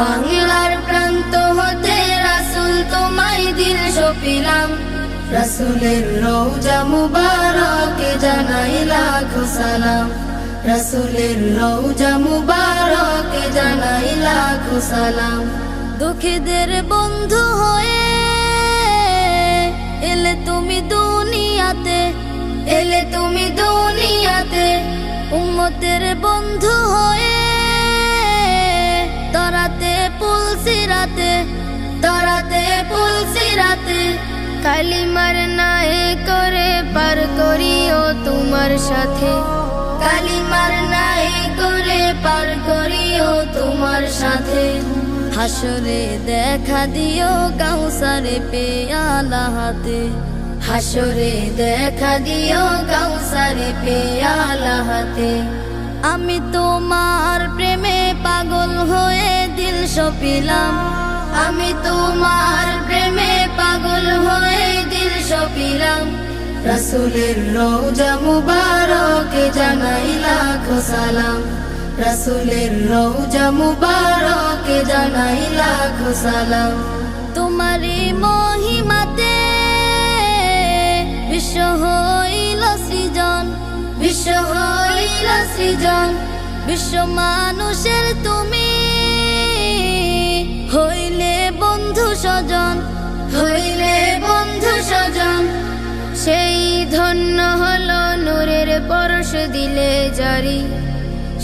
বাংলার প্রান্ত হতে রাসূল তোমায় দিল সপিলাম। রাসূলের রওজা মুবারকে জানাই লাখো সালাম। রাসূলের রওজা মুবারকে জানাই লাখো সালাম। দুঃখীদের বন্ধু হয়ে এলে তুমি দুনিয়াতে, এলে তুমি দুনিয়াতে। উম্মতের বন্ধু হয়ে তরাতে পুলসিরাতে, তরাতে পুলসিরাতে। কালিমার নায়ে করে পার করিও তোমার সাথে, কালিমার নায়ে করে পার করিও তোমার সাথে। হাসরে দেখা দিও কাউসারে পেয়ালা হাতে, হাসরে দেখা দিও কাউসারে পেয়ালা হাতে। আমি তোমার প্রেমে পাগল হয়ে দিল সপিলাম। আমি তোমার প্রেমে পাগল হয়ে দিল সপিলাম। রাসূলের রওজা মুবারকে জানাই লাখো সালাম। রাসূলের রওজা মুবারকে জানাই লাখো সালাম। তোমারই মহিমাতে বিশ্ব হইল সৃজন, বিশ্ব হইল সৃজন। বিশ্ব মানুষের তুমি হইলে বন্ধু স্বজন, হইলে বন্ধু স্বজন। সেই ধন্য হলো নূরের পরশ দিলে জারি,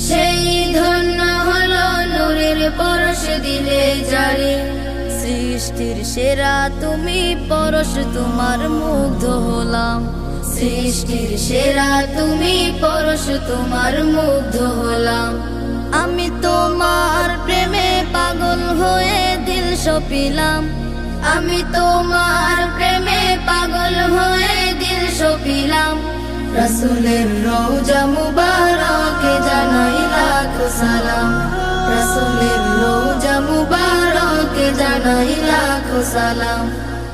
সেই ধন্য হলো নূরের পরশ দিলে জারি। সৃষ্টির সেরা তুমি পরশ তোমার মুগ্ধ হলাম। সৃষ্টির সেরা তুমি পরশ তোমার মুগ্ধ হলাম। আমি তোমার প্রেমে পাগল হয়ে দিল সপিলাম। আমি তোমার প্রেমে পাগল হয়ে দিল সপিলাম। রাসূলের রওজা মুবারকে জানাই লাখো সালাম। রাসূলের রওজা মুবারকে জানাই লাখো সালাম।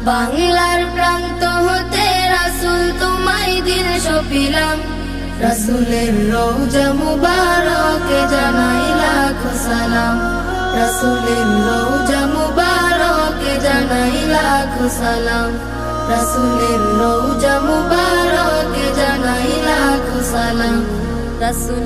বাংলার প্রান্ত হতে রাসূল তোমায় দিল সপিলাম। রাসূলের রওজা মুবারকে জানাই লাখো সালাম। রাসূলের রওজা মুবারকে জানাই লাখো সালাম। রাসূলের রওজা মুবারকে জানাই লাখো সালাম। রাসূলের